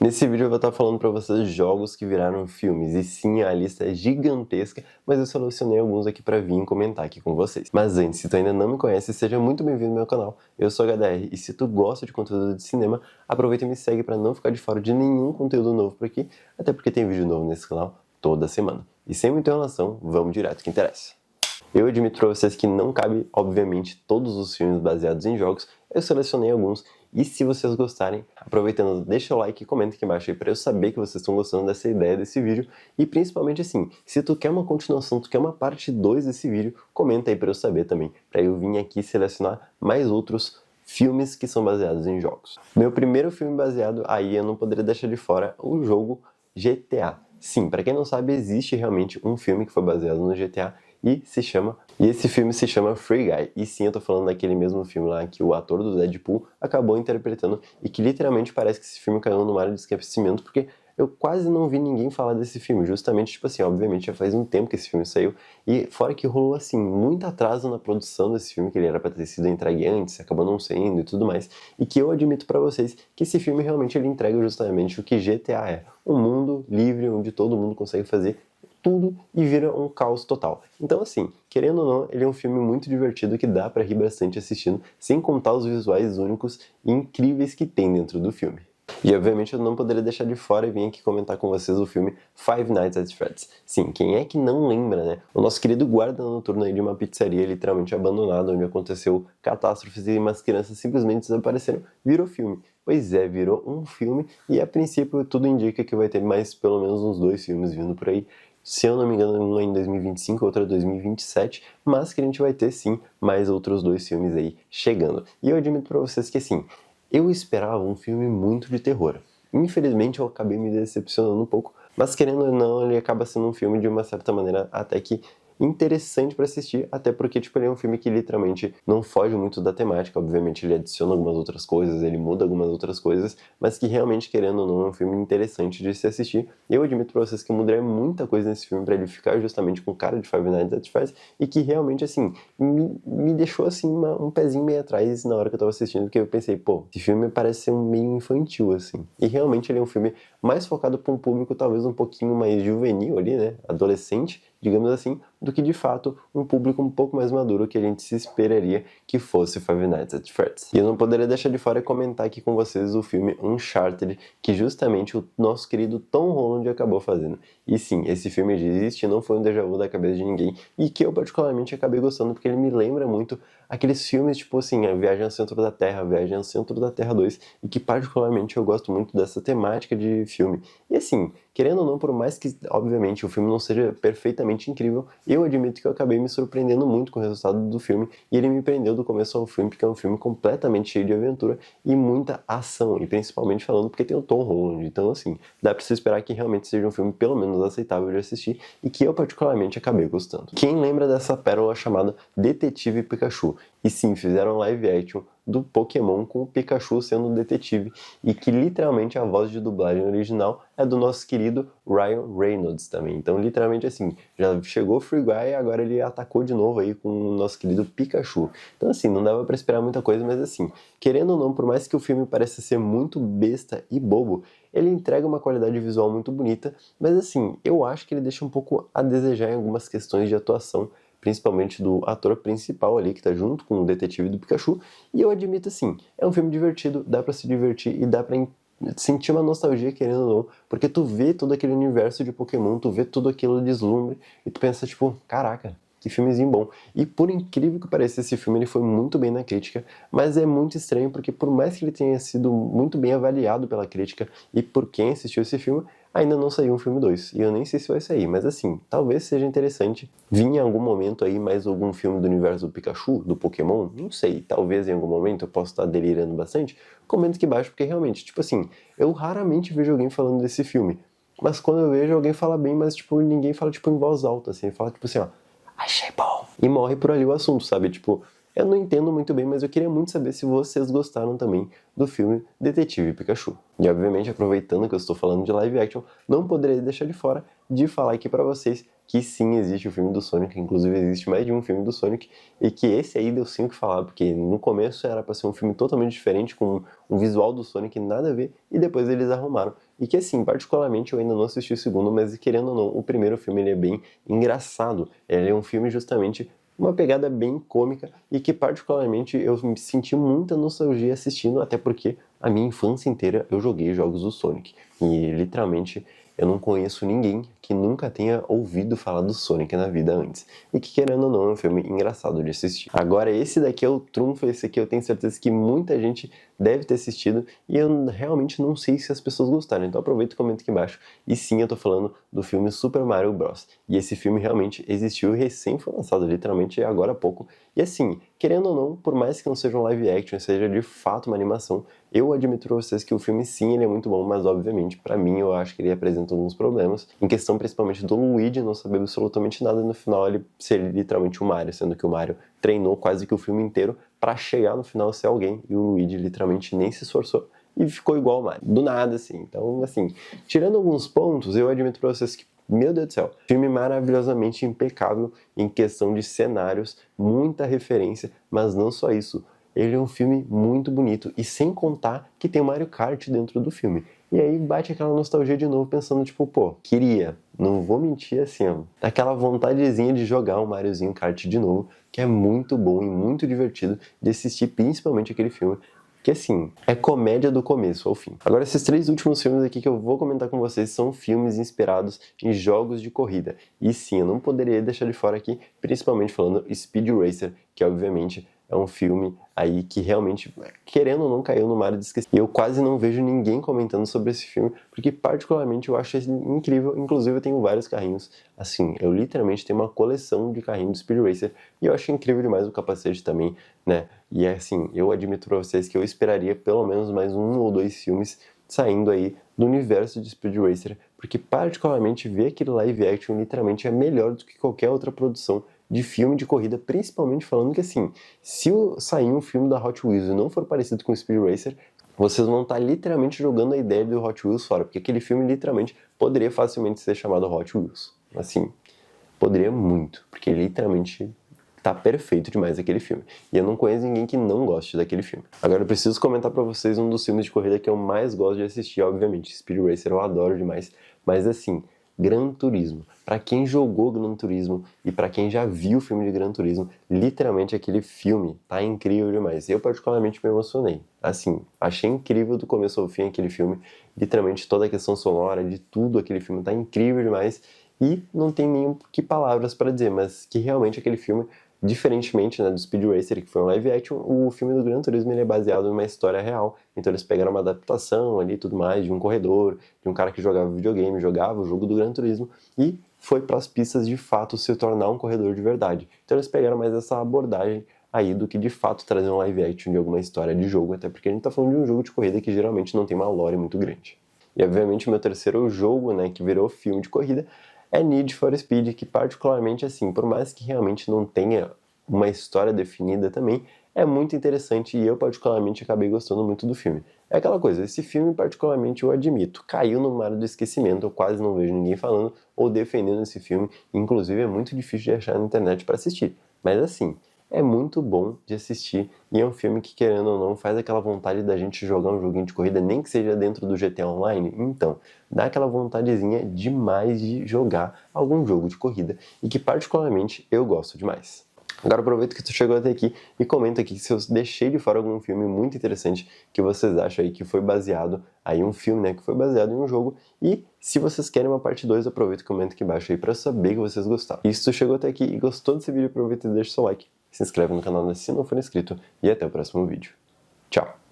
Nesse vídeo eu vou estar falando para vocês jogos que viraram filmes, e sim, a lista é gigantesca, mas eu selecionei alguns aqui para vir comentar aqui com vocês. Mas antes, se tu ainda não me conhece, seja muito bem-vindo ao meu canal, eu sou HDR, e se tu gosta de conteúdo de cinema, aproveita e me segue para não ficar de fora de nenhum conteúdo novo por aqui, até porque tem vídeo novo nesse canal toda semana. E sem muita enrolação, vamos direto ao que interessa. Eu admito para vocês que não cabe, obviamente, todos os filmes baseados em jogos, eu selecionei alguns, e se vocês gostarem, aproveitando, deixa o like e comenta aqui embaixo aí para eu saber que vocês estão gostando dessa ideia desse vídeo, e principalmente assim, se tu quer uma continuação, tu quer uma parte 2 desse vídeo, comenta aí para eu saber também, para eu vir aqui selecionar mais outros filmes que são baseados em jogos. Meu primeiro filme baseado, aí eu não poderia deixar de fora o jogo GTA. Sim, para quem não sabe, existe realmente um filme que foi baseado no GTA, e esse filme se chama Free Guy. E sim, eu tô falando daquele mesmo filme lá que o ator do Deadpool acabou interpretando e que literalmente parece que esse filme caiu no mar de esquecimento, porque eu quase não vi ninguém falar desse filme, justamente, tipo assim, obviamente já faz um tempo que esse filme saiu, e fora que rolou, assim, muito atraso na produção desse filme, que ele era pra ter sido entregue antes, acabou não sendo e tudo mais, e que eu admito pra vocês que esse filme realmente ele entrega justamente o que GTA é, um mundo livre onde todo mundo consegue fazer tudo e vira um caos total. Então assim, querendo ou não, ele é um filme muito divertido que dá pra rir bastante assistindo, sem contar os visuais únicos e incríveis que tem dentro do filme. E obviamente eu não poderia deixar de fora e vir aqui comentar com vocês o filme Five Nights at Freddy's. Sim, quem é que não lembra, né? O nosso querido guarda noturno aí de uma pizzaria literalmente abandonada, onde aconteceu catástrofes e umas crianças simplesmente desapareceram, virou filme. Pois é, virou um filme e a princípio tudo indica que vai ter mais pelo menos uns 2 filmes vindo por aí. Se eu não me engano, um é em 2025, outro é 2027, mas que a gente vai ter sim mais outros 2 filmes aí chegando. E eu admito pra vocês que assim, eu esperava um filme muito de terror. Infelizmente eu acabei me decepcionando um pouco, mas querendo ou não, ele acaba sendo um filme de uma certa maneira até que interessante pra assistir, até porque tipo, ele é um filme que literalmente não foge muito da temática, obviamente ele adiciona algumas outras coisas, ele muda algumas outras coisas, mas que realmente, querendo ou não, é um filme interessante de se assistir. Eu admito pra vocês que eu mudaria muita coisa nesse filme pra ele ficar justamente com cara de Five Nights at Freddy's, e que realmente, assim, me deixou, assim, um pezinho meio atrás na hora que eu tava assistindo, porque eu pensei, pô, esse filme parece ser um meio infantil, assim. E realmente ele é um filme mais focado pra um público talvez um pouquinho mais juvenil ali, né, adolescente, digamos assim, do que de fato um público um pouco mais maduro que a gente se esperaria que fosse Five Nights at Freddy's. E eu não poderia deixar de fora comentar aqui com vocês o filme Uncharted, que justamente o nosso querido Tom Holland acabou fazendo. E sim, esse filme existe, não foi um déjà vu da cabeça de ninguém, e que eu particularmente acabei gostando porque ele me lembra muito aqueles filmes tipo assim, A Viagem ao Centro da Terra, A Viagem ao Centro da Terra 2, e que particularmente eu gosto muito dessa temática de filme. E assim, querendo ou não, por mais que obviamente o filme não seja perfeitamente incrível, eu admito que eu acabei me surpreendendo muito com o resultado do filme, e ele me prendeu do começo ao fim, porque é um filme completamente cheio de aventura e muita ação, e principalmente falando porque tem o Tom Holland, então assim, dá pra se esperar que realmente seja um filme pelo menos aceitável de assistir, e que eu particularmente acabei gostando. Quem lembra dessa pérola chamada Detetive Pikachu? E sim, fizeram live action do Pokémon com o Pikachu sendo um detetive, e que literalmente a voz de dublagem original é do nosso querido Ryan Reynolds também. Então literalmente assim, já chegou Free Guy e agora ele atacou de novo aí com o nosso querido Pikachu. Então assim, não dava pra esperar muita coisa, mas assim, querendo ou não, por mais que o filme pareça ser muito besta e bobo, ele entrega uma qualidade visual muito bonita, mas assim, eu acho que ele deixa um pouco a desejar em algumas questões de atuação, principalmente do ator principal ali, que tá junto com o detetive do Pikachu, e eu admito assim, é um filme divertido, dá pra se divertir e dá pra sentir uma nostalgia, querendo ou não, porque tu vê todo aquele universo de Pokémon, tu vê tudo aquilo deslumbre, e tu pensa tipo, caraca, que filmezinho bom. E por incrível que pareça, esse filme ele foi muito bem na crítica, mas é muito estranho porque por mais que ele tenha sido muito bem avaliado pela crítica e por quem assistiu esse filme, ainda não saiu um filme 2, e eu nem sei se vai sair, mas assim, talvez seja interessante vir em algum momento aí mais algum filme do universo do Pikachu, do Pokémon, não sei, talvez em algum momento eu possa estar delirando bastante, comenta aqui embaixo, porque realmente, tipo assim, eu raramente vejo alguém falando desse filme, mas quando eu vejo alguém fala bem, mas tipo, ninguém fala tipo em voz alta, assim, fala tipo assim, ó, achei bom, e morre por ali o assunto, sabe, tipo, Eu não entendo muito bem, mas eu queria muito saber se vocês gostaram também do filme Detetive Pikachu. E obviamente, aproveitando que eu estou falando de live action, não poderia deixar de fora de falar aqui pra vocês que sim, existe o filme do Sonic, inclusive existe mais de um filme do Sonic, e que esse aí deu sim o que falar, porque no começo era pra ser um filme totalmente diferente, com um visual do Sonic nada a ver, e depois eles arrumaram. E que assim, particularmente eu ainda não assisti o segundo, mas querendo ou não, o primeiro filme ele é bem engraçado. Ele é um filme justamente uma pegada bem cômica e que particularmente eu me senti muita nostalgia assistindo, até porque a minha infância inteira eu joguei jogos do Sonic. E literalmente eu não conheço ninguém que nunca tenha ouvido falar do Sonic na vida antes. E que, querendo ou não, é um filme engraçado de assistir. Agora, esse daqui é o trunfo, esse aqui eu tenho certeza que muita gente deve ter assistido e eu realmente não sei se as pessoas gostaram. Então aproveita e comenta aqui embaixo. E sim, eu tô falando do filme Super Mario Bros. E esse filme realmente existiu e recém foi lançado, literalmente agora há pouco. E assim, querendo ou não, por mais que não seja um live action, seja de fato uma animação, eu admito pra vocês que o filme sim, ele é muito bom, mas obviamente, pra mim, eu acho que ele apresenta alguns problemas, em questão principalmente do Luigi não saber absolutamente nada e no final ele ser literalmente o Mario, sendo que o Mario treinou quase que o filme inteiro pra chegar no final ser alguém, e o Luigi literalmente nem se esforçou e ficou igual ao Mario, do nada assim. Então, assim, tirando alguns pontos, eu admito pra vocês que, meu Deus do céu, filme maravilhosamente impecável em questão de cenários, muita referência, mas não só isso. Ele é um filme muito bonito, e sem contar que tem o Mario Kart dentro do filme. E aí bate aquela nostalgia de novo, pensando tipo, pô, queria, não vou mentir assim, ó, aquela vontadezinha de jogar um Mariozinho Kart de novo, que é muito bom e muito divertido de assistir, principalmente aquele filme, que assim, é comédia do começo ao fim. Agora, esses 3 últimos filmes aqui que eu vou comentar com vocês são filmes inspirados em jogos de corrida. E sim, eu não poderia deixar de fora aqui, principalmente falando Speed Racer, que obviamente é um filme aí que realmente, querendo ou não, caiu no mar de esquecimento. E eu quase não vejo ninguém comentando sobre esse filme, porque particularmente eu acho ele incrível. Inclusive eu tenho vários carrinhos, assim, eu literalmente tenho uma coleção de carrinhos do Speed Racer, e eu acho incrível demais o capacete também, né? E assim, eu admito pra vocês que eu esperaria pelo menos mais 1 ou 2 filmes saindo aí do universo de Speed Racer, porque particularmente ver aquele live action literalmente é melhor do que qualquer outra produção de filme de corrida, principalmente falando que assim, se sair um filme da Hot Wheels e não for parecido com o Speed Racer, vocês vão estar literalmente jogando a ideia do Hot Wheels fora, porque aquele filme literalmente poderia facilmente ser chamado Hot Wheels. Assim, poderia muito, porque literalmente tá perfeito demais aquele filme. E eu não conheço ninguém que não goste daquele filme. Agora eu preciso comentar pra vocês um dos filmes de corrida que eu mais gosto de assistir, obviamente. Speed Racer eu adoro demais, mas assim, Gran Turismo. Pra quem jogou Gran Turismo e pra quem já viu o filme de Gran Turismo, literalmente aquele filme tá incrível demais. Eu particularmente me emocionei. Assim, achei incrível do começo ao fim aquele filme. Literalmente toda a questão sonora de tudo aquele filme tá incrível demais. E não tem nem que palavras pra dizer, mas que realmente aquele filme, diferentemente, né, do Speed Racer, que foi um live action, o filme do Gran Turismo ele é baseado em uma história real. Então eles pegaram uma adaptação ali e tudo mais, de um corredor, de um cara que jogava videogame, jogava o jogo do Gran Turismo e foi para as pistas de fato se tornar um corredor de verdade. Então eles pegaram mais essa abordagem aí do que de fato trazer um live action de alguma história de jogo, até porque a gente tá falando de um jogo de corrida que geralmente não tem uma lore muito grande. E obviamente o meu terceiro jogo, né, que virou filme de corrida, é Need for Speed, que particularmente assim, por mais que realmente não tenha uma história definida também, é muito interessante e eu particularmente acabei gostando muito do filme. É aquela coisa, esse filme particularmente eu admito, caiu no mar do esquecimento, eu quase não vejo ninguém falando ou defendendo esse filme, inclusive é muito difícil de achar na internet para assistir. Mas assim, é muito bom de assistir e é um filme que, querendo ou não, faz aquela vontade da gente jogar um joguinho de corrida, nem que seja dentro do GTA Online. Então, dá aquela vontadezinha demais de jogar algum jogo de corrida e que particularmente eu gosto demais. Agora aproveita que tu chegou até aqui e comenta aqui se eu deixei de fora algum filme muito interessante que vocês acham aí que foi baseado, aí um filme, né, que foi baseado em um jogo. E se vocês querem uma parte 2, aproveita e comenta aqui embaixo aí pra saber que vocês gostaram. E se tu chegou até aqui e gostou desse vídeo, aproveita e deixa seu like, se inscreve no canal se não for inscrito e até o próximo vídeo. Tchau!